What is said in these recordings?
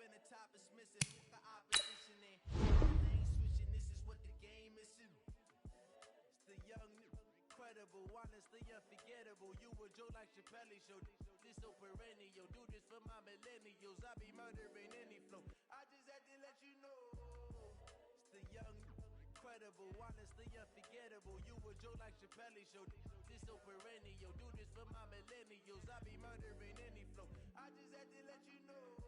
and the top is missing. The opposition ain't switching. This is what the game is. It's the young, incredible, honestly unforgettable. You were Joe like Chappelle show. This so perennial. Do this for my millennials. I be murdering any flow. I just had to let you know. It's the young, incredible, honestly unforgettable. You were Joe like Chappelle show. This so perennial. Do this for my millennials. I be murdering any flow. I just had to let you know.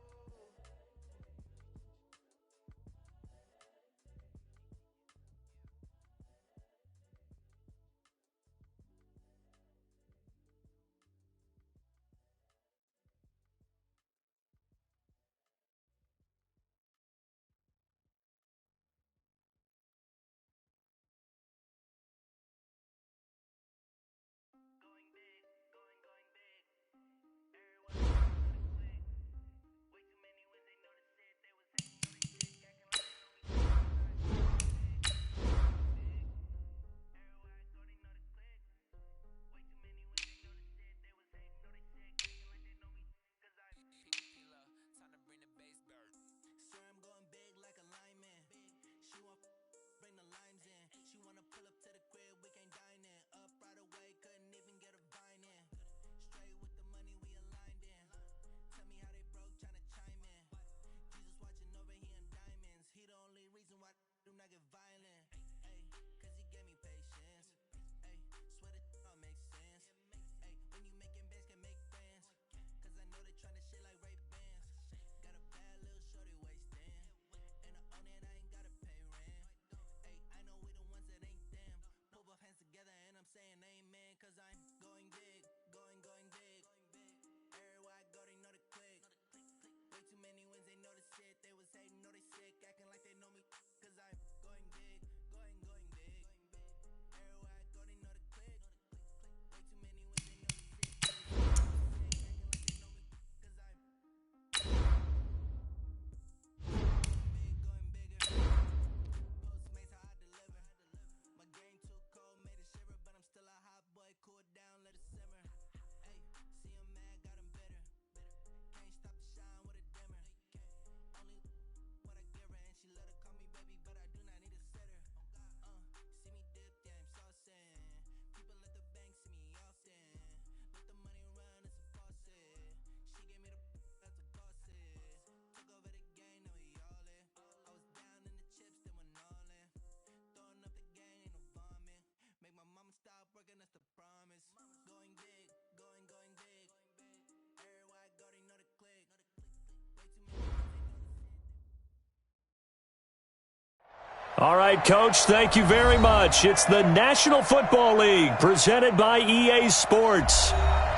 All right, Coach, thank you very much. It's the National Football League presented by EA Sports.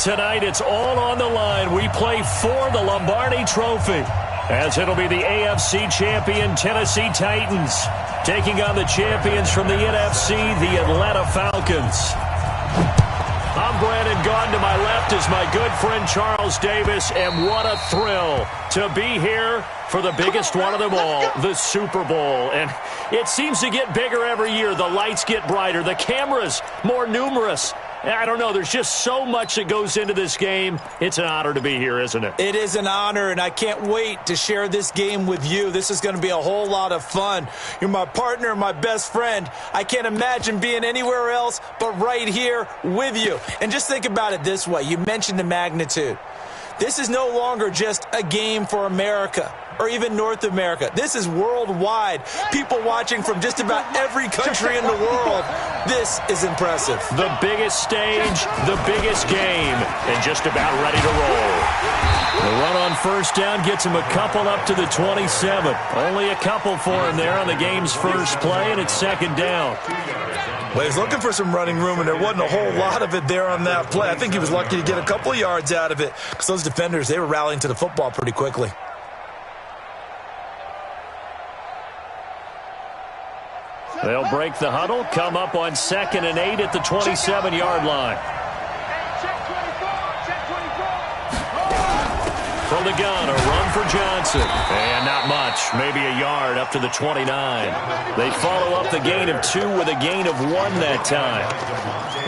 Tonight, it's all on the line. We play for the Lombardi Trophy, as it'll be the AFC champion Tennessee Titans taking on the champions from the NFC, the Atlanta Falcons. I'm Brandon Gaudin. To my left is my good friend Charles Davis, and what a thrill to be here for the biggest one of them all, the Super Bowl. And it seems to get bigger every year. The lights get brighter. The cameras more numerous. I don't know. There's just so much that goes into this game. It's an honor to be here, isn't it? It is an honor, and I can't wait to share this game with you. This is going to be a whole lot of fun. You're my partner, my best friend. I can't imagine being anywhere else but right here with you. And just think about it this way. You mentioned the magnitude. This is no longer just a game for America or even North America. This is worldwide. People watching from just about every country in the world. This is impressive. The biggest stage, the biggest game, and just about ready to roll. The run on first down gets him a couple up to the 27. Only a couple for him there on the game's first play, and it's second down. Well, he's looking for some running room, and there wasn't a whole lot of it there on that play. I think he was lucky to get a couple of yards out of it because those defenders, they were rallying to the football pretty quickly. They'll break the huddle, come up on 2nd and 8 at the 27-yard line. From the gun, a run for Johnson. And not much, maybe a yard up to the 29. They follow up the gain of 2 with a gain of 1 that time.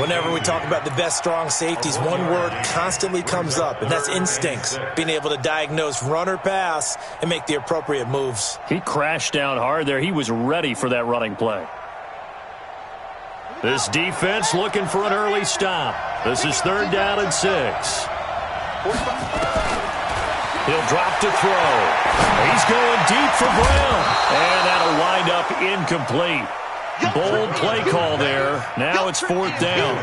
Whenever we talk about the best strong safeties, one word constantly comes up, and that's instincts. Being able to diagnose run or pass and make the appropriate moves. He crashed down hard there. He was ready for that running play. This defense looking for an early stop. This is 3rd down and 6. He'll drop to throw. He's going deep for Brown. And that'll wind up incomplete. Bold play call there. Now it's 4th down.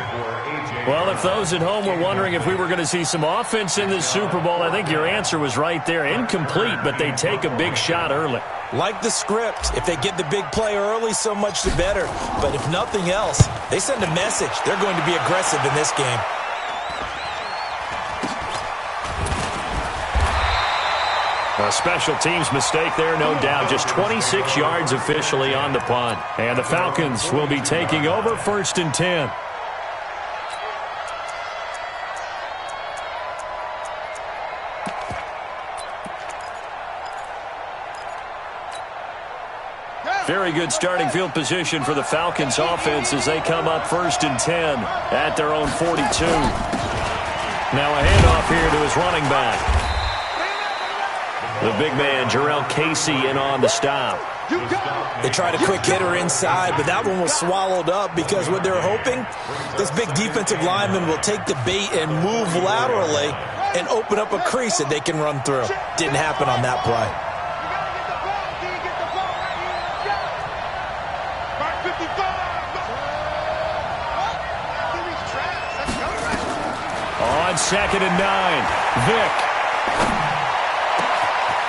Well, if those at home were wondering if we were going to see some offense in this Super Bowl, I think your answer was right there. Incomplete, but they take a big shot early. Like the script, if they get the big play early, so much the better. But if nothing else, they send a message. They're going to be aggressive in this game. A special teams mistake there, no doubt. Just 26 yards officially on the punt. And the Falcons will be taking over 1st and 10. Very good starting field position for the Falcons offense as they come up 1st and 10 at their own 42. Now a handoff here to his running back. The big man, Jarrell Casey, in on the stop. They tried a quick hitter inside, but that one was swallowed up because what they're hoping, this big defensive lineman will take the bait and move laterally and open up a crease that they can run through. Didn't happen on that play. On 2nd and 9, Vick.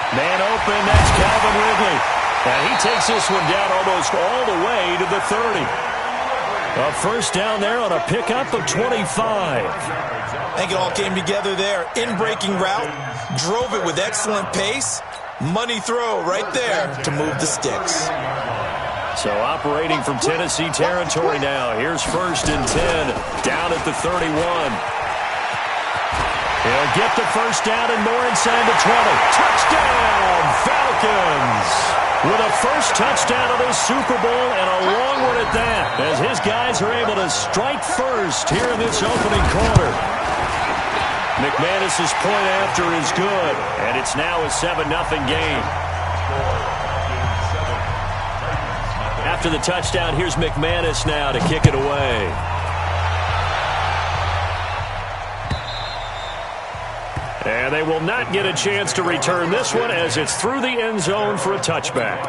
Man open, that's Calvin Ridley. And he takes this one down almost all the way to the 30. A 1st down there on a pickup of 25. I think it all came together there. In-breaking route, drove it with excellent pace. Money throw right there to move the sticks. So operating from Tennessee territory now. Here's 1st and 10, down at the 31. He'll get the 1st down and more inside the 20. Touchdown, Falcons! With a first touchdown of this Super Bowl and a long one at that, as his guys are able to strike first here in this opening quarter. McManus's point after is good, and it's now a 7-0 game. After the touchdown, here's McManus now to kick it away. And they will not get a chance to return this one as it's through the end zone for a touchback.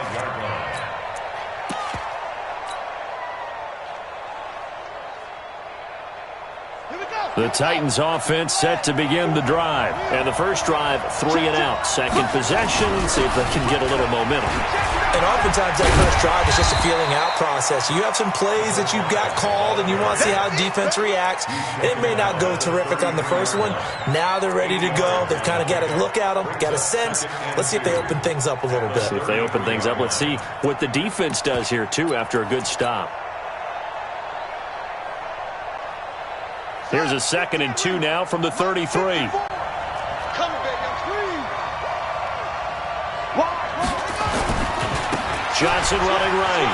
The Titans offense set to begin the drive. And the first drive, 3 and out. Second possession, see if they can get a little momentum. And oftentimes that first drive is just a feeling out process. You have some plays that you've got called and you want to see how defense reacts. It may not go terrific on the first one. Now they're ready to go. They've kind of got a look at them, got a sense. Let's see if they open things up a little bit. See if they open things up. Let's see what the defense does here, too, after a good stop. Here's a 2nd and 2 now from the 33. Johnson running right.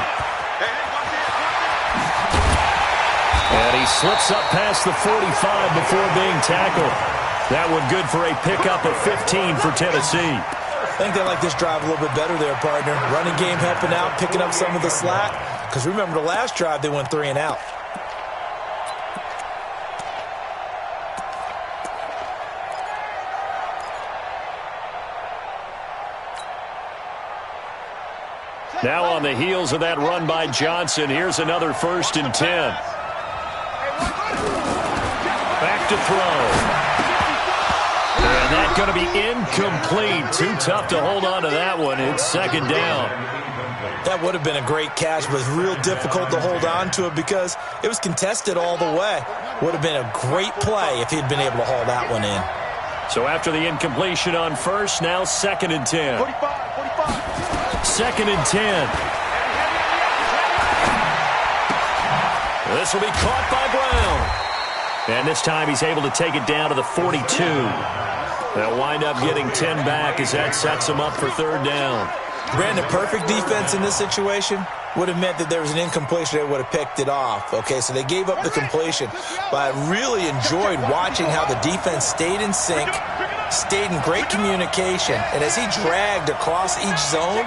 And he slips up past the 45 before being tackled. That one good for a pickup of 15 for Tennessee. I think they like this drive a little bit better there, partner. Running game helping out, picking up some of the slack. Because remember the last drive, they went 3 and out. Now on the heels of that run by Johnson, here's another 1st and 10. Back to throw. And that's going to be incomplete. Too tough to hold on to that one. It's 2nd down. That would have been a great catch, but it's real difficult to hold on to it because it was contested all the way. Would have been a great play if he'd been able to haul that one in. So after the incompletion on first, now 2nd and 10. 2nd and 10. This will be caught by Brown. And this time he's able to take it down to the 42. They'll wind up getting 10 back as that sets them up for third down. Brandon, perfect defense in this situation would have meant that there was an incompletion that would have picked it off. Okay, so they gave up the completion, but I really enjoyed watching how the defense stayed in sync, stayed in great communication, and as he dragged across each zone,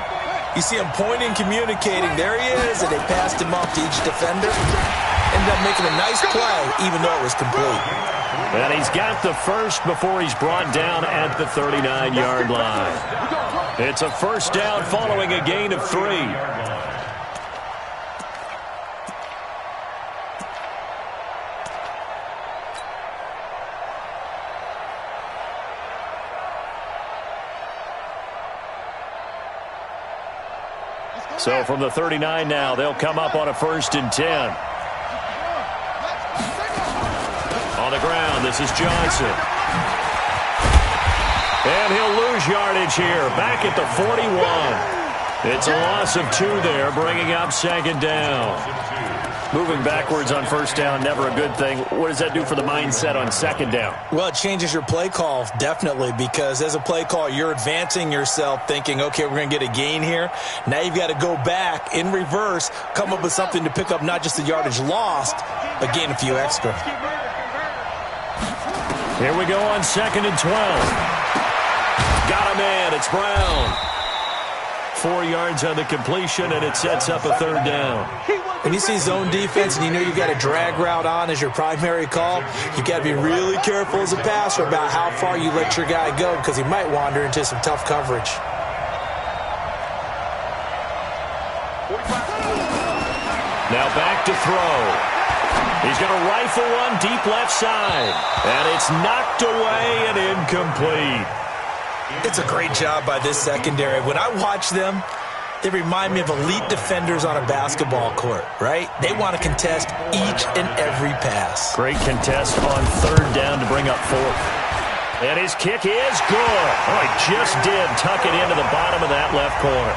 you see him pointing, communicating. There he is, and they passed him off to each defender. Ended up making a nice play, even though it was complete. And he's got the first before he's brought down at the 39-yard line. It's a first down following a gain of 3. So from the 39 now, they'll come up on a 1st and 10. On the ground, this is Johnson. And he'll lose yardage here, back at the 41. It's a loss of 2 there, bringing up 2nd down. Moving backwards on 1st down, never a good thing. What does that do for the mindset on 2nd down? Well, it changes your play call, definitely, because as a play call, you're advancing yourself thinking, okay, we're going to get a gain here. Now you've got to go back in reverse, come up with something to pick up not just the yardage lost, but gain a few extra. Here we go on 2nd and 12. Got a man, it's Brown. 4 yards on the completion, and it sets up a 3rd down. When you see zone defense and you know you've got a drag route on as your primary call, you've got to be really careful as a passer about how far you let your guy go because he might wander into some tough coverage. Now back to throw. He's going to rifle one deep left side, and it's knocked away and incomplete. It's a great job by this secondary. When I watch them, they remind me of elite defenders on a basketball court, right? They want to contest each and every pass. Great contest on 3rd down to bring up 4th. And his kick is good. Oh, he just did tuck it into the bottom of that left corner.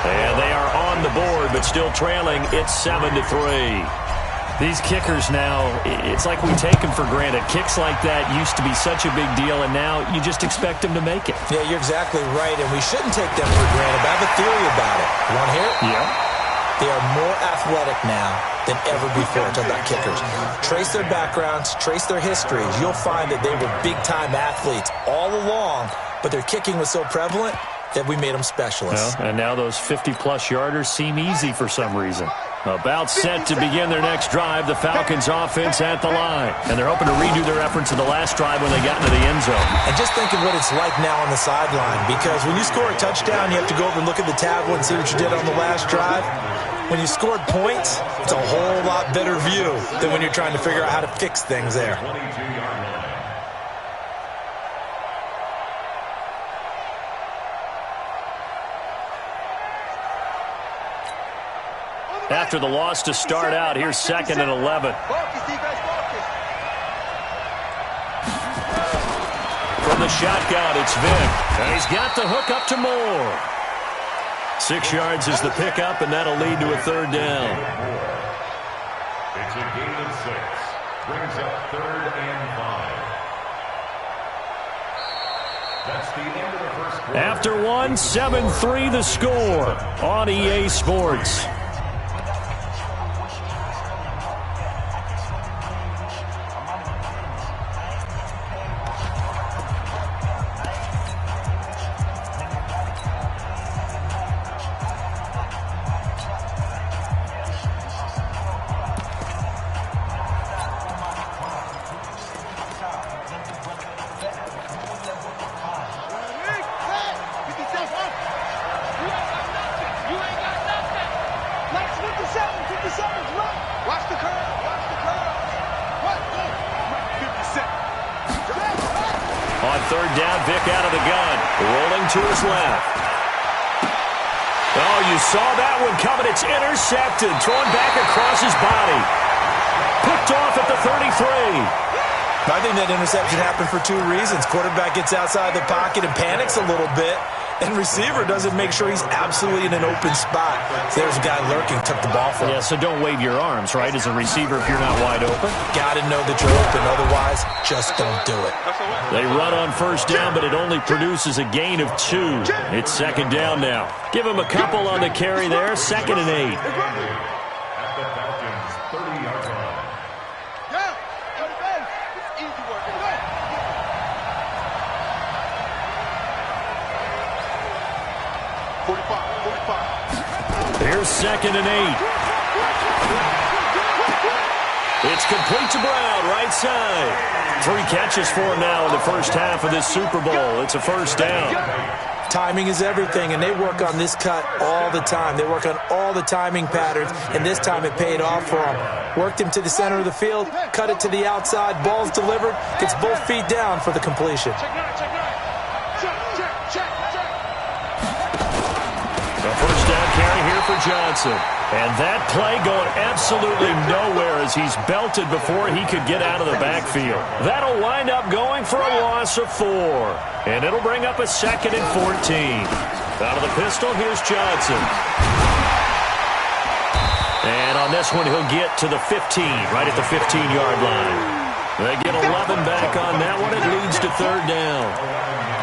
And they are on the board, but still trailing. It's 7-3. These kickers now, it's like we take them for granted. Kicks like that used to be such a big deal, and now you just expect them to make it. Yeah, you're exactly right, and we shouldn't take them for granted. But I have a theory about it. You want to hear it? Yeah. They are more athletic now than ever before. Talk about kickers. Trace their backgrounds, trace their histories. You'll find that they were big-time athletes all along, but their kicking was so prevalent that we made them specialists. Well, and now those 50-plus yarders seem easy for some reason. About set to begin their next drive, the Falcons offense at the line. And they're hoping to redo their efforts in the last drive when they got into the end zone. And just think of what it's like now on the sideline, because when you score a touchdown, you have to go over and look at the tablet and see what you did on the last drive. When you scored points, it's a whole lot better view than when you're trying to figure out how to fix things there. After the loss to start out, here's 2nd and 11. From the shotgun, it's Vick. And he's got the hook up to Moore. 6 yards is the pickup, and that'll lead to a 3rd down. It's a gain of 6. Brings up 3rd and 5. That's the end of the first quarter. After one, 7-3 the score on EA Sports. On 3rd down, Vick out of the gun, rolling to his left. Oh, you saw that one coming. It's intercepted, thrown back across his body. Picked off at the 33. I think that interception happened for 2 reasons. Quarterback gets outside the pocket and panics a little bit, And receiver doesn't make sure he's absolutely in an open spot. So there's a guy lurking, took the ball from him. Yeah, so don't wave your arms, right, as a receiver if you're not wide open. Got to know that you're open. Otherwise, just don't do it. They run on first down, but it only produces a gain of 2. It's second down now. Give him a couple on the carry there. 2nd and 8. At the Falcons' 30-yard line. 45. Here's 2nd and 8. It's complete to Brown, right side. 3 catches for him now in the first half of this Super Bowl. It's a first down. Timing is everything, and they work on this cut all the time. They work on all the timing patterns, and this time it paid off for him. Worked him to the center of the field, cut it to the outside, ball's delivered, gets both feet down for the completion. A first down carry here for Johnson. And that play going absolutely nowhere as he's belted before he could get out of the backfield. That'll wind up going for a loss of 4. And it'll bring up a 2nd and 14. Out of the pistol, here's Johnson. And on this one, he'll get to the 15, right at the 15-yard line. They get 11 back on that one. It leads to 3rd down.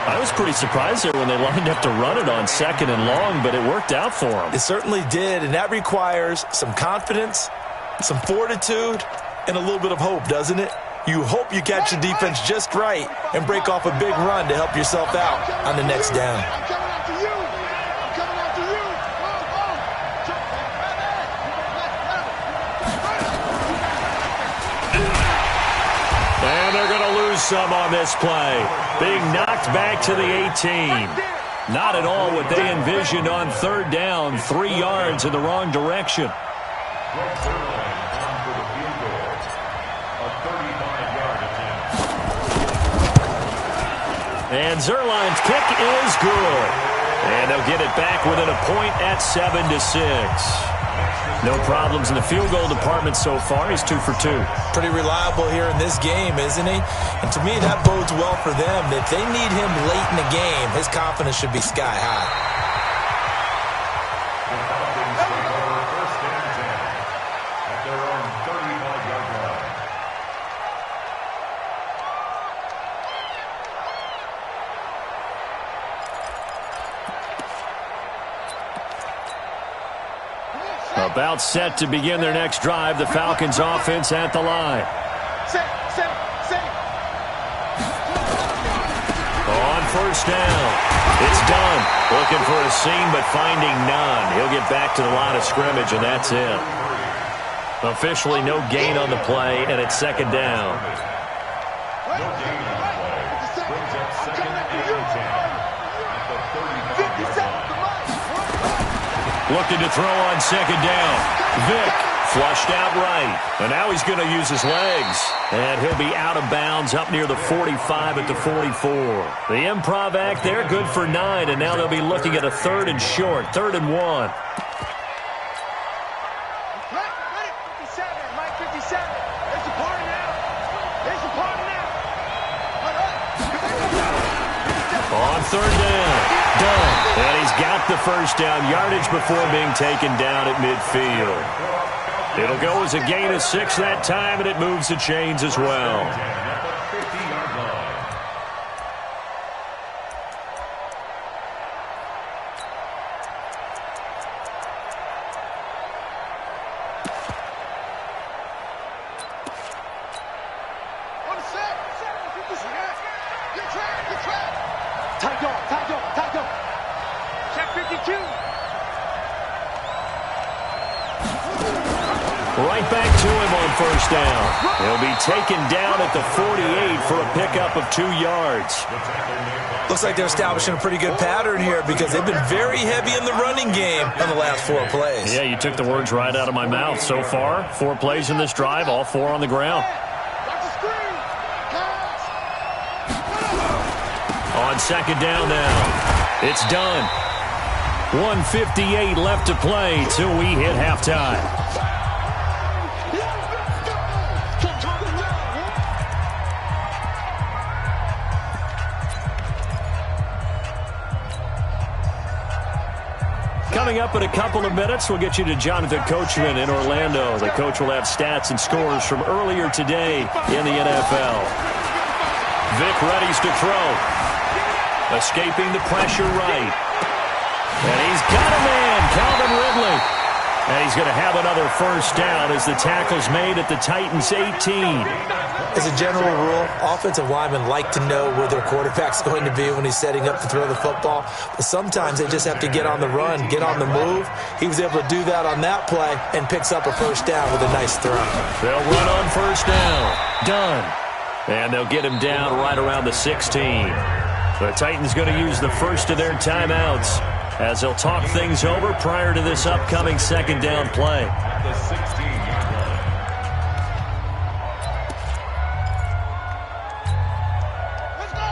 I was pretty surprised there when they lined up to run it on 2nd and long, but it worked out for them. It certainly did, and that requires some confidence, some fortitude, and a little bit of hope, doesn't it? You hope you catch your defense just right and break off a big run to help yourself out on the next down. And they're going to lose some on this play. Being knocked back to the 18. Not at all what they envisioned on 3rd down. 3 yards in the wrong direction. And Zerline's kick is good. And they'll get it back within a point at 7-6. No problems in the field goal department so far. He's 2 for 2. Pretty reliable here in this game, isn't he? And to me, that bodes well for them. If they need him late in the game, his confidence should be sky high. The Falcons take over 1st and 10 at their own 35-yard line. About set to begin their next drive. The Falcons offense at the line. On first down. It's done. Looking for a seam, but finding none. He'll get back to the line of scrimmage, and that's it. Officially no gain on the play, and it's 2nd down. No gain on the play. Brings up 2nd and 10 at the 35-yard line. Looking to throw on 2nd down. Vick flushed out right. And now he's going to use his legs. And he'll be out of bounds up near the 45 at the 44. The improv act there, good for 9. And now they'll be looking at a 3rd and short, 3rd and 1. On 3rd down. Done. And he's got the first down yardage before being taken down at midfield. It'll go as a gain of 6 that time, and it moves the chains as well. Right back to him on first down. He'll be taken down at the 48 for a pickup of 2 yards. Looks like they're establishing a pretty good pattern here because they've been very heavy in the running game on the last 4 plays. Yeah, you took the words right out of my mouth. So far, 4 plays in this drive, all 4 on the ground. On 2nd down now. It's done. 1:58 left to play till we hit halftime. Coming up in a couple of minutes, we'll get you to Jonathan Coachman in Orlando. The coach will have stats and scores from earlier today in the NFL. Vic readies to throw. Escaping the pressure right. And he's got a man, Calvin Ridley. And he's going to have another first down as the tackle's made at the Titans' 18. As a general rule, offensive linemen like to know where their quarterback's going to be when he's setting up to throw the football. But sometimes they just have to get on the run, get on the move. He was able to do that on that play and picks up a first down with a nice throw. They'll run on first down. Done. And they'll get him down right around the 16. The Titans going to use the first of their timeouts as they'll talk things over prior to this upcoming second down play. At the 16-yard line. Let's go!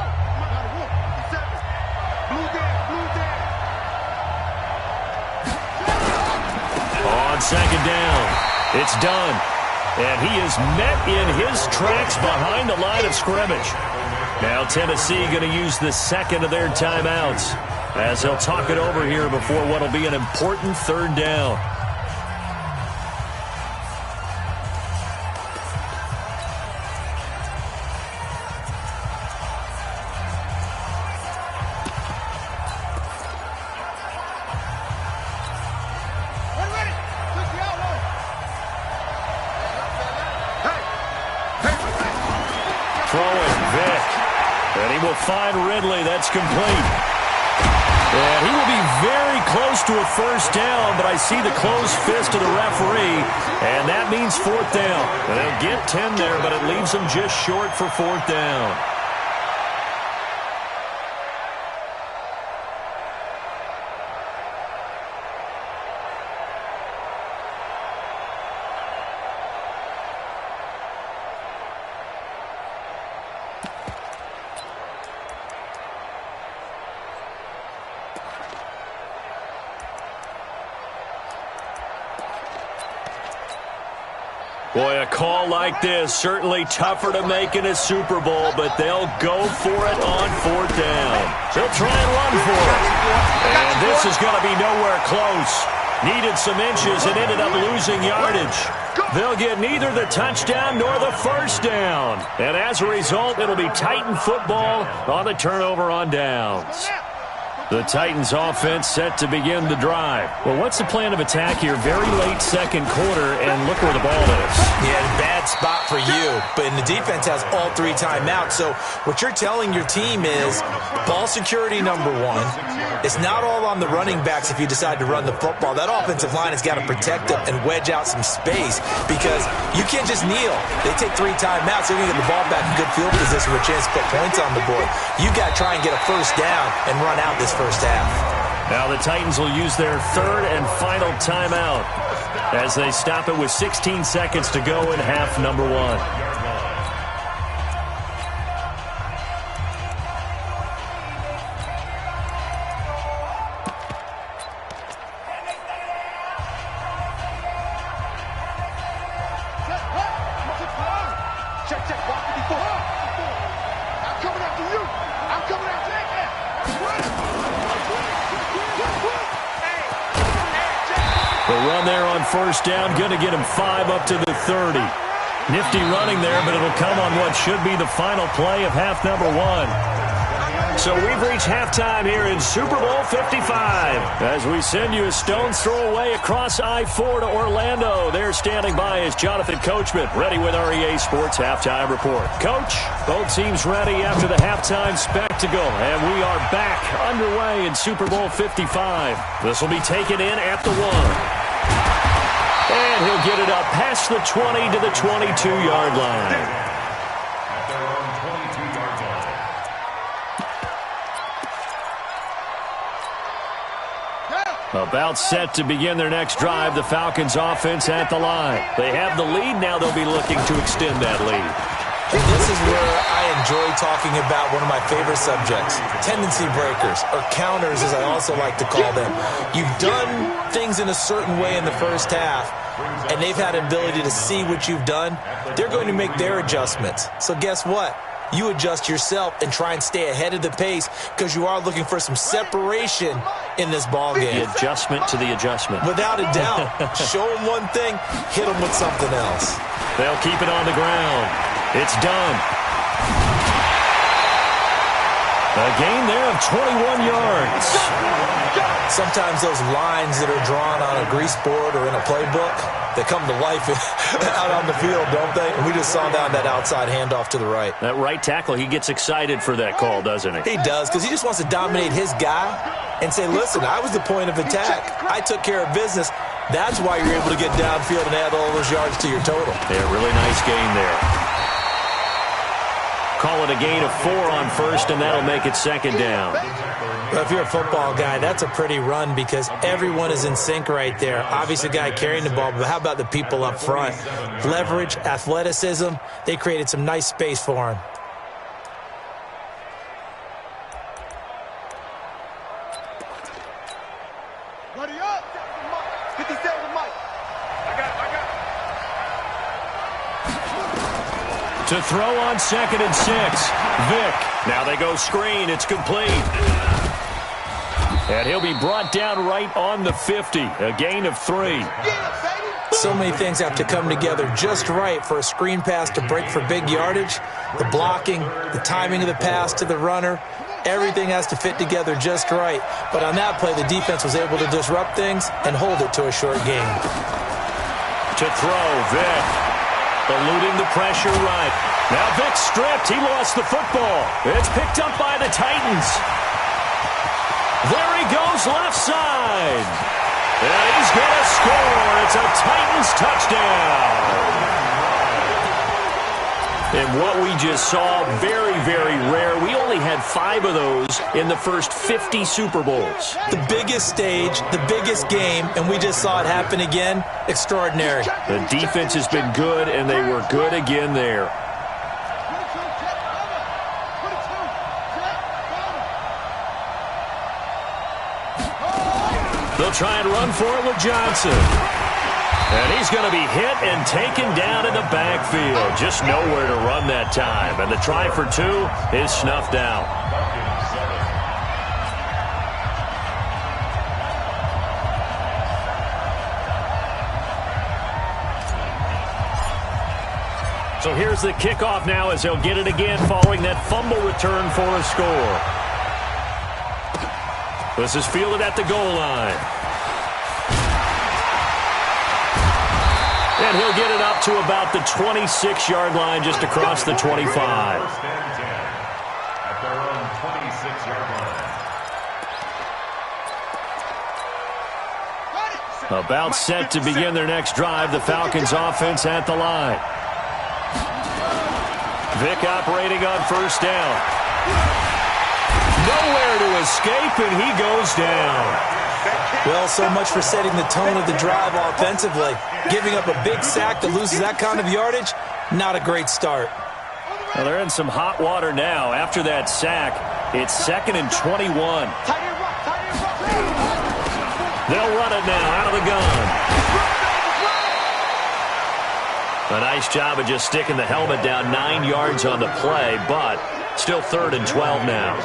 On second down, it's done. And he is met in his tracks behind the line of scrimmage. Now Tennessee going to use the second of their timeouts as they'll talk it over here before what will be an important third down. Throwing Vic. And he will find Ridley. That's complete. And he will be very close to a first down, but I see the closed fist of the referee, and that means fourth down. And they'll get 10 there, but it leaves them just short for fourth down. Boy, a call like this, certainly tougher to make in a Super Bowl, but they'll go for it on fourth down. They'll try and run for it. And this is going to be nowhere close. Needed some inches and ended up losing yardage. They'll get neither the touchdown nor the first down. And as a result, it'll be Titan football on the turnover on downs. The Titans offense set to begin the drive. Well, what's the plan of attack here? Very late second quarter, and look where the ball is. Yeah, bad spot for you, but the defense has all three timeouts. So what you're telling your team is ball security number one. It's not all on the running backs if you decide to run the football. That offensive line has got to protect them and wedge out some space because you can't just kneel. They take three timeouts. They're going to get the ball back in good field position with a chance to put points on the board. You got to try and get a first down and run out this first half. Now the Titans will use their third and final timeout as they stop it with 16 seconds to go in half number one. First down, going to get him 5 up to the 30. Nifty running there, but it'll come on what should be the final play of half number one. So we've reached halftime here in Super Bowl 55. As we send you a stone's throw away across I-4 to Orlando. There standing by is Jonathan Coachman, ready with our EA Sports Halftime Report. Coach, both teams ready after the halftime spectacle, and we are back underway in Super Bowl 55. This will be taken in at the 1. And he'll get it up past the 20 to the 22-yard line. At their own 22-yard line. About set to begin their next drive, the Falcons offense at the line. They have the lead, now they'll be looking to extend that lead. And this is where I enjoy talking about one of my favorite subjects, tendency breakers, or counters as I also like to call them. You've done things in a certain way in the first half, and they've had an ability to see what you've done. They're going to make their adjustments. So guess what? you adjust yourself and try and stay ahead of the pace because you are looking for some separation in this ball game. The adjustment to the adjustment. Without a doubt. Show them one thing, hit them with something else. They'll keep it on the ground. It's done. A gain there of 21 yards. Sometimes those lines that are drawn on a grease board or in a playbook, they come to life out on the field, don't they? And we just saw that outside handoff to the right. That right tackle, he gets excited for that call, doesn't he? He does, because he just wants to dominate his guy and say, listen, I was the point of attack. I took care of business. That's why you're able to get downfield and add all those yards to your total. Yeah, really nice gain there. Call it a gain of 4 on first, and that'll make it second down. Well, if you're a football guy, that's a pretty run because everyone is in sync right there. Obviously, the guy carrying the ball, but how about the people up front? Leverage, athleticism, they created some nice space for him. Ready up! 57 Mike. I got it. To throw on 2nd and 6. Vick. Now they go screen. It's complete. And he'll be brought down right on the 50. A gain of 3. So many things have to come together just right for a screen pass to break for big yardage. The blocking, the timing of the pass to the runner, everything has to fit together just right. But on that play, the defense was able to disrupt things and hold it to a short gain. To throw, Vick. Eluding the pressure right. Now Vick stripped. He lost the football. It's picked up by the Titans. There he goes left side. And he's going to score. It's a Titans touchdown. And what we just saw, very, very rare. We only had 5 of those in the first 50 Super Bowls. The biggest stage, the biggest game, and we just saw it happen again. Extraordinary. The defense has been good, and they were good again there. They'll try and run for it with Johnson. And he's going to be hit and taken down in the backfield. Just nowhere to run that time. And the try for 2 is snuffed out. So here's the kickoff now as they'll get it again following that fumble return for a score. This is fielded at the goal line. And he'll get it up to about the 26-yard line, just across the 25. At their own 26-yard line. About set to begin their next drive, the Falcons offense at the line. Vick operating on first down. Nowhere to escape, and he goes down. Well, so much for setting the tone of the drive offensively. Giving up a big sack that loses that kind of yardage, not a great start. Well, they're in some hot water now. After that sack, it's 2nd and 21. They'll run it now out of the gun. A nice job of just sticking the helmet down 9 yards on the play, but still 3rd and 12 now.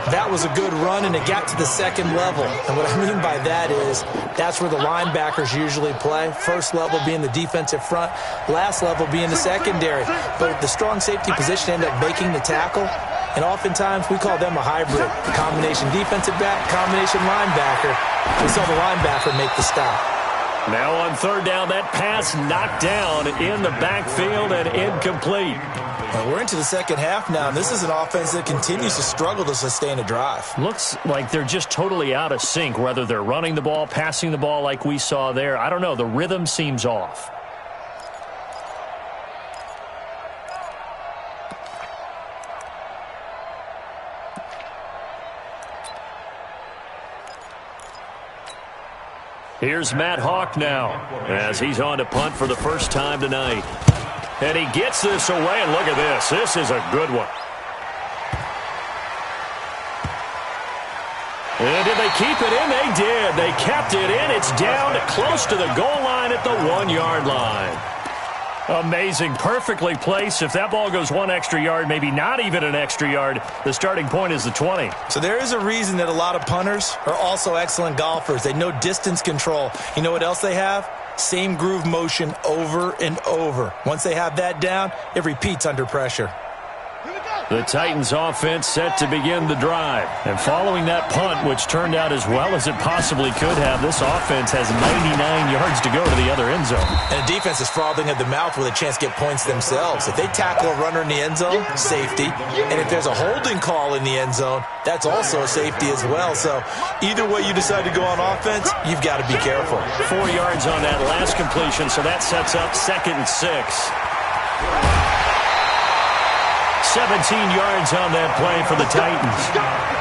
That was a good run, and it got to the second level. And what I mean by that is that's where the linebackers usually play. First level being the defensive front, last level being the secondary. But the strong safety position ended up making the tackle, and oftentimes we call them a hybrid. A combination defensive back, combination linebacker. We saw the linebacker make the stop. Now on 3rd down, that pass knocked down in the backfield and incomplete. Well, we're into the second half now, and this is an offense that continues to struggle to sustain a drive. Looks like they're just totally out of sync, whether they're running the ball, passing the ball like we saw there. I don't know. The rhythm seems off. Here's Matt Hawk now as he's on to punt for the first time tonight. And he gets this away, and look at this. This is a good one. And did they keep it in? They did. They kept it in. It's down close to the goal line at the 1-yard line. Amazing. Perfectly placed. If that ball goes one extra yard, maybe not even an extra yard, the starting point is the 20. So there is a reason that a lot of punters are also excellent golfers. They know distance control. You know what else they have? Same groove motion over and over. Once they have that down, it repeats under pressure. The Titans offense set to begin the drive. And following that punt, which turned out as well as it possibly could have, this offense has 99 yards to go to the other end zone. And the defense is frothing at the mouth with a chance to get points themselves. If they tackle a runner in the end zone, safety. And if there's a holding call in the end zone, that's also a safety as well. So either way you decide to go on offense, you've got to be careful. 4 yards on that last completion, so that sets up 2nd and 6. 17 yards on that play for the Titans.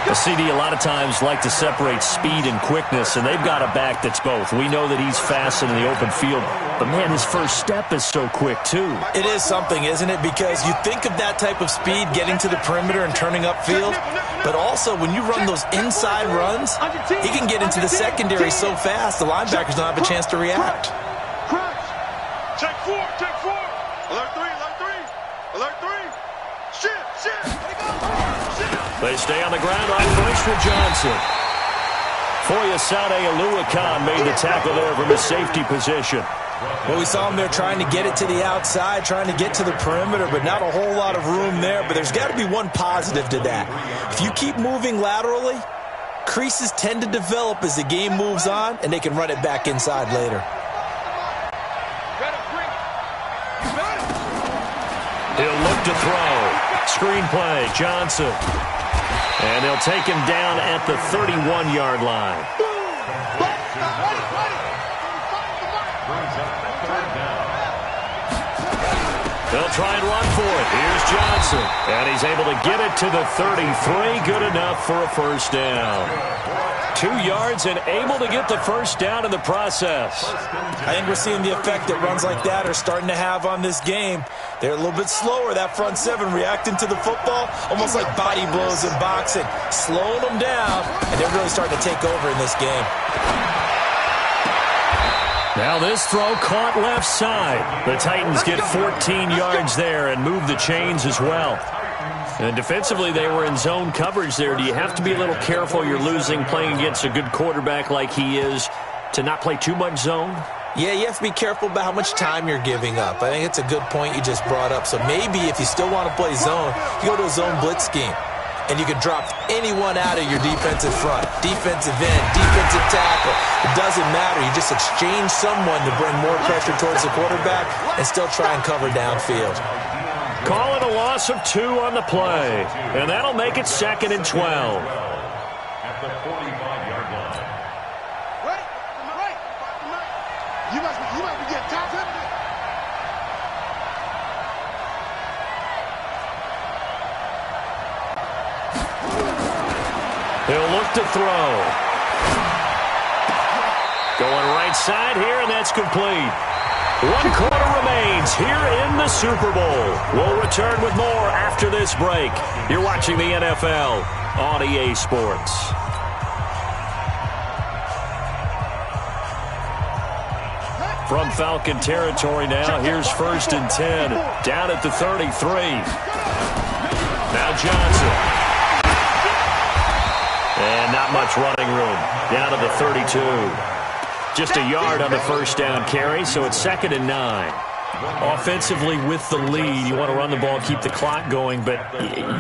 The CD a lot of times like to separate speed and quickness, and they've got a back that's both. We know that he's fast in the open field, but, man, his first step is so quick, too. It is something, isn't it? Because you think of that type of speed getting to the perimeter and turning upfield, but also when you run those inside runs, he can get into the secondary so fast the linebackers don't have a chance to react. Check four. Alert three. Alert three. Shit. They stay on the ground on first for Johnson. Foyesade Aluakan made the tackle there from his safety position. Well, we saw him there trying to get it to the outside, trying to get to the perimeter, but not a whole lot of room there. But there's got to be one positive to that. If you keep moving laterally, creases tend to develop as the game moves on, and they can run it back inside later. He'll look to throw. Screenplay, Johnson. And they'll take him down at the 31-yard line. They'll try and run for it. Here's Johnson. And he's able to get it to the 33. Good enough for a first down. 2 yards and able to get the first down in the process. I think we're seeing the effect that runs like that are starting to have on this game. They're a little bit slower, that front seven, reacting to the football, almost like body blows in boxing, slowing them down, and they're really starting to take over in this game. Now this throw caught left side. The Titans get 14 yards there and move the chains as well. And defensively, they were in zone coverage there. Do you have to be a little careful? You're losing, playing against a good quarterback like he is, to not play too much zone? Yeah, you have to be careful about how much time you're giving up. I think it's a good point you just brought up. So maybe if you still want to play zone, you go to a zone blitz scheme. And you can drop anyone out of your defensive front, defensive end, defensive tackle. It doesn't matter. You just exchange someone to bring more pressure towards the quarterback and still try and cover downfield. Calling a loss of 2 on the play. And that'll make it 2nd and 12. At the 45-yard line. Right. You must be getting top. He'll look to throw. Going right side here, and that's complete. 1 quarter remains here in the Super Bowl. We'll return with more after this break. You're watching the NFL on EA Sports. From Falcon territory now, here's 1st and 10. Down at the 33. Now Johnson. And not much running room. Down to the 32. Just a yard on the first down carry, so it's 2nd and 9. Offensively with the lead, you want to run the ball, keep the clock going, but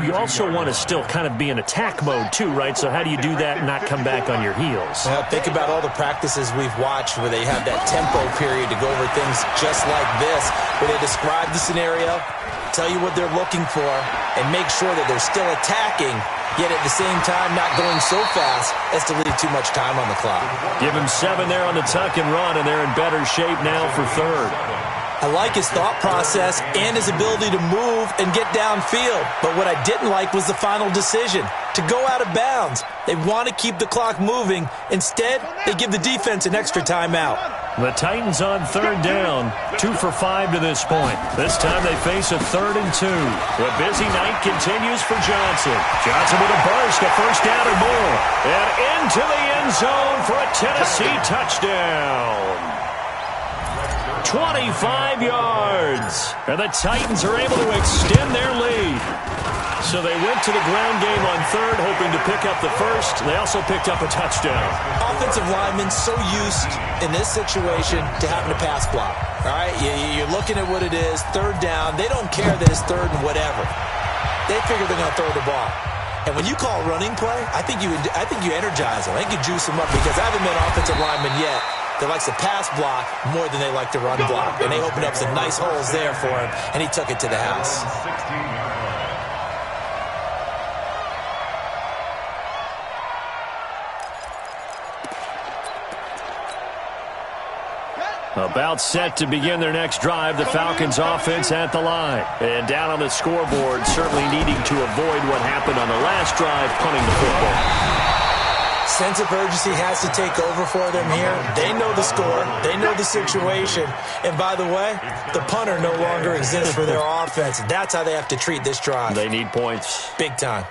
you also want to still kind of be in attack mode too, right? So how do you do that and not come back on your heels? Well, think about all the practices we've watched where they have that tempo period to go over things just like this, where they describe the scenario, tell you what they're looking for, and make sure that they're still attacking, yet at the same time not going so fast as to leave too much time on the clock. Give him 7 there on the tuck and run, and they're in better shape now for 3rd. I like his thought process and his ability to move and get downfield. But what I didn't like was the final decision, to go out of bounds. They want to keep the clock moving. Instead, they give the defense an extra timeout. The Titans on 3rd down, 2 for 5 to this point. This time they face a 3rd and 2. The busy night continues for Johnson. Johnson with a burst, a first down or more. And into the end zone for a Tennessee touchdown. 25 yards. And the Titans are able to extend their lead. So they went to the ground game on third, hoping to pick up the first. They also picked up a touchdown. Offensive linemen so used in this situation to having to pass block. All right, you're looking at what it is, third down. They don't care that it's third and whatever. They figure they're going to throw the ball. And when you call running play, I think you energize them. I think you juice them up because I haven't met an offensive lineman yet that likes to pass block more than they like to run block. And they opened up some nice holes there for him, and he took it to the house. About set to begin their next drive, the Falcons offense at the line. And down on the scoreboard, certainly needing to avoid what happened on the last drive, punting the football. Sense of urgency has to take over for them here. They know the score. They know the situation. And by the way, the punter no longer exists for their offense. That's how they have to treat this drive. They need points. Big time.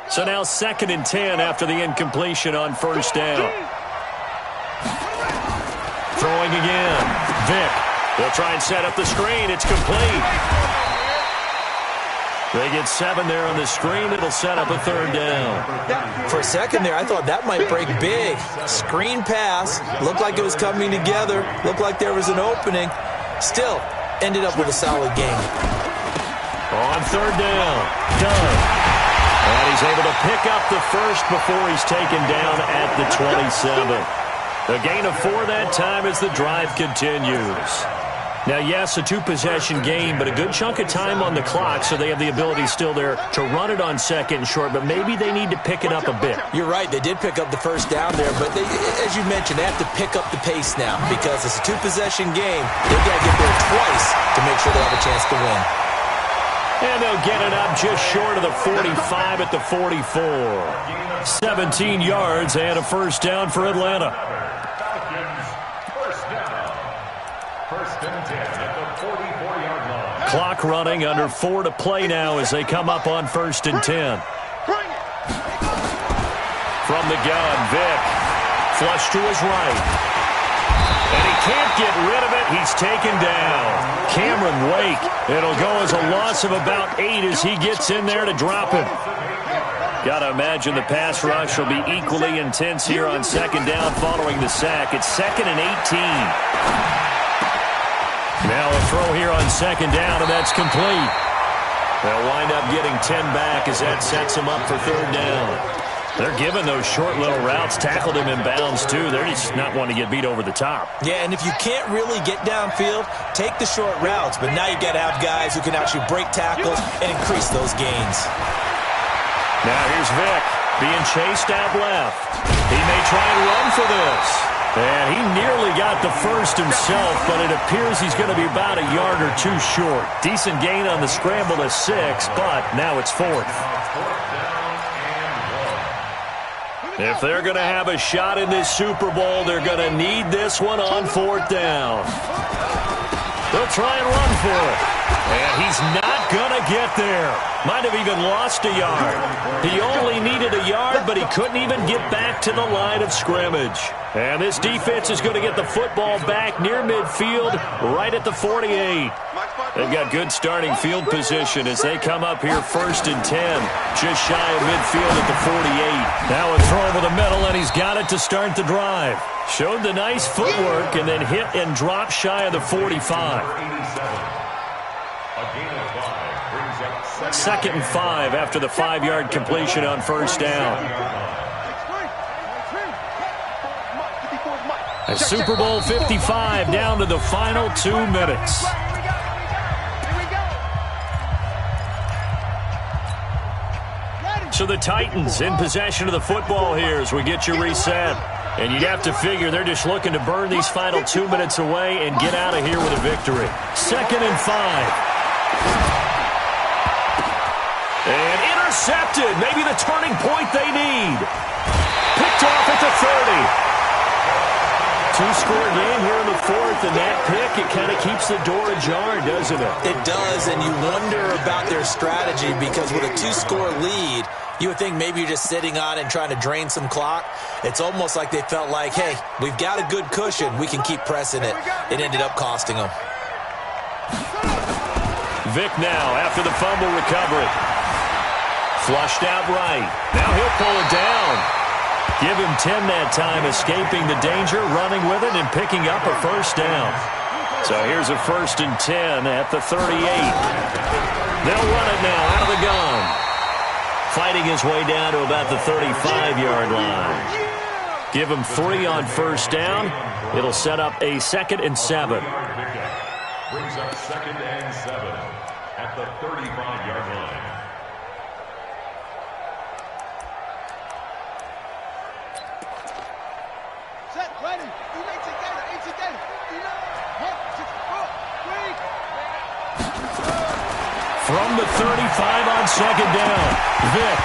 So now 2nd and 10 after the incompletion on first down. Throwing again. Vick. They'll try and set up the screen. It's complete. They get 7 there on the screen. It'll set up a third down. For a second there, I thought that might break big. Screen pass. Looked like it was coming together. Looked like there was an opening. Still, ended up with a solid game. On third down. Done. And he's able to pick up the first before he's taken down at the 27. A gain of 4 that time as the drive continues. Now, yes, a 2-possession game, but a good chunk of time on the clock, so they have the ability still there to run it on 2nd and short, but maybe they need to pick it up a bit. You're right. They did pick up the first down there, but as you mentioned, they have to pick up the pace now because it's a 2-possession game. They've got to get there twice to make sure they have a chance to win. And they'll get it up just short of the 45 at the 44. 17 yards and a first down for Atlanta. First and 10 at the 44-yard line. Clock running, under 4 to play now as they come up on 1st and 10. From the gun, Vick. Flush to his right. And he can't get rid of it. He's taken down. Cameron Wake. It'll go as a loss of about 8 as he gets in there to drop him. Got to imagine the pass rush will be equally intense here on 2nd down following the sack. It's 2nd and 18. Now a throw here on 2nd down, and that's complete. They'll wind up getting 10 back as that sets them up for 3rd down. They're giving those short little routes, tackled him in bounds too. They're just not wanting to get beat over the top. Yeah, and if you can't really get downfield, take the short routes. But now you've got to have guys who can actually break tackles and increase those gains. Now here's Vick being chased out left. He may try and run for this. And he nearly got the first himself, but it appears he's going to be about a yard or 2 short. Decent gain on the scramble to 6, but now it's 4th. If they're going to have a shot in this Super Bowl, they're going to need this one on 4th down. They'll try and run for it. And he's not going to get there. Might have even lost a yard. He only needed a yard, but he couldn't even get back to the line of scrimmage. And this defense is going to get the football back near midfield, right at the 48. They've got good starting field position as they come up here 1st and 10, just shy of midfield at the 48. Now a throw over the middle, and he's got it to start the drive. Showed the nice footwork and then hit and drop shy of the 45. 2nd and 5 after the 5-yard completion on 1st down. A Super Bowl 55 down to the final 2 minutes. So the Titans in possession of the football here as we get you reset. And you'd have to figure they're just looking to burn these final 2 minutes away and get out of here with a victory. 2nd and 5. And intercepted. Maybe the turning point they need. Picked off at the 30. 2-score game here in the 4th, and that pick, it kind of keeps the door ajar, doesn't it? It does, and you wonder about their strategy because with a 2-score lead, You would think maybe you're just sitting on it and trying to drain some clock. It's almost like they felt like, hey, we've got a good cushion. We can keep pressing it. It ended up costing them. Vic now after the fumble recovery. Flushed out right. Now he'll pull it down. Give him 10 that time, escaping the danger, running with it, and picking up a first down. So here's a 1st and 10 at the 38. They'll run it now out of the gun. Fighting his way down to about the 35-yard line. Give him 3 on first down. It'll set up a 2nd and 7. Brings up 2nd and 7 at the 35-yard line. Set, ready. From the 35 on 2nd down, Vic.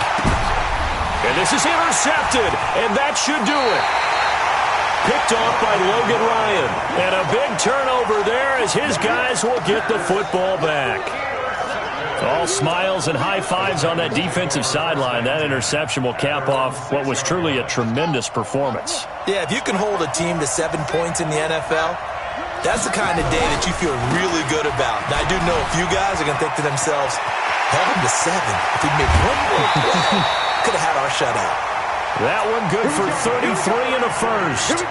And this is intercepted, and that should do it. Picked off by Logan Ryan. And a big turnover there as his guys will get the football back. All smiles and high fives on that defensive sideline. That interception will cap off what was truly a tremendous performance. Yeah, if you can hold a team to 7 points in the NFL, that's the kind of day that you feel really good about. Now, I do know a few guys are going to think to themselves, held him to 7. If we made 1 more play, could have had our shutout. That one good for 33 and a first.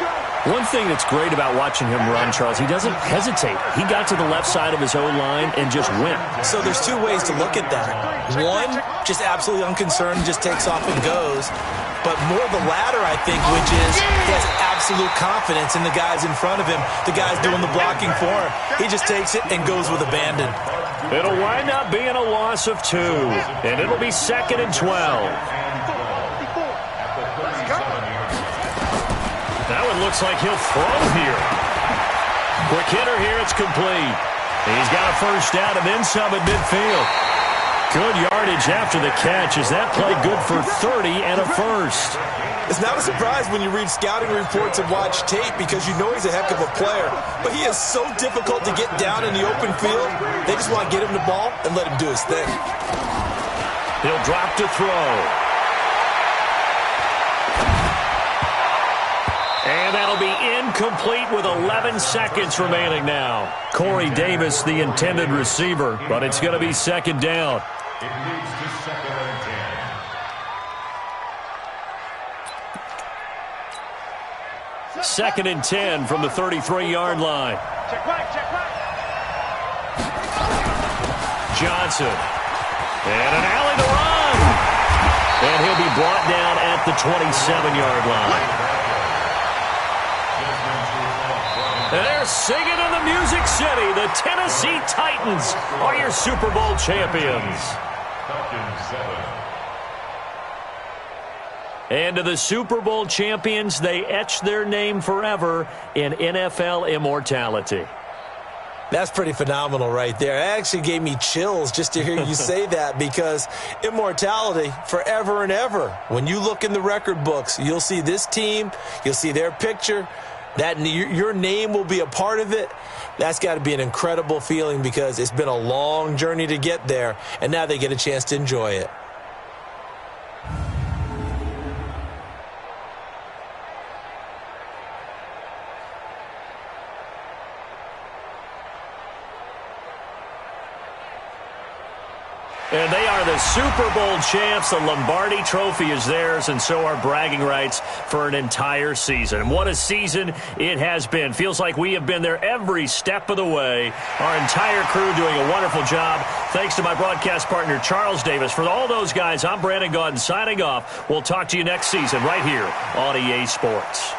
One thing that's great about watching him run, Charles, he doesn't hesitate. He got to the left side of his O-line and just went. So there's 2 ways to look at that. One, just absolutely unconcerned, just takes off and goes. But more the latter, I think, which is he has absolute confidence in the guys in front of him, the guys doing the blocking for him. He just takes it and goes with abandon. It'll wind up being a loss of 2, and it'll be 2nd and 12. That one looks like he'll throw here. Quick hitter here, it's complete. He's got a first down and then some at midfield. Good yardage after the catch. Is that play good for 30 and a first? It's not a surprise when you read scouting reports and watch tape because you know he's a heck of a player. But he is so difficult to get down in the open field. They just want to get him the ball and let him do his thing. He'll drop to throw. And that'll be incomplete with 11 seconds remaining now. Corey Davis, the intended receiver, but it's going to be 2nd down. It moves to 2nd and 10. 2nd and 10 from the 33-yard line. Check right. Johnson. And an alley to run. And he'll be brought down at the 27-yard line. And they're singing in the Music City. The Tennessee Titans are your Super Bowl champions. And to the Super Bowl champions, they etch their name forever in NFL immortality. That's pretty phenomenal right there. It actually gave me chills just to hear you say that because immortality forever and ever. When you look in the record books, you'll see this team, you'll see their picture. That your name will be a part of it. That's got to be an incredible feeling because it's been a long journey to get there, and now they get a chance to enjoy it. And they are the Super Bowl champs. The Lombardi Trophy is theirs, and so are bragging rights for an entire season. What a season it has been. Feels like we have been there every step of the way. Our entire crew doing a wonderful job. Thanks to my broadcast partner, Charles Davis. For all those guys, I'm Brandon Gaudin signing off. We'll talk to you next season right here on EA Sports.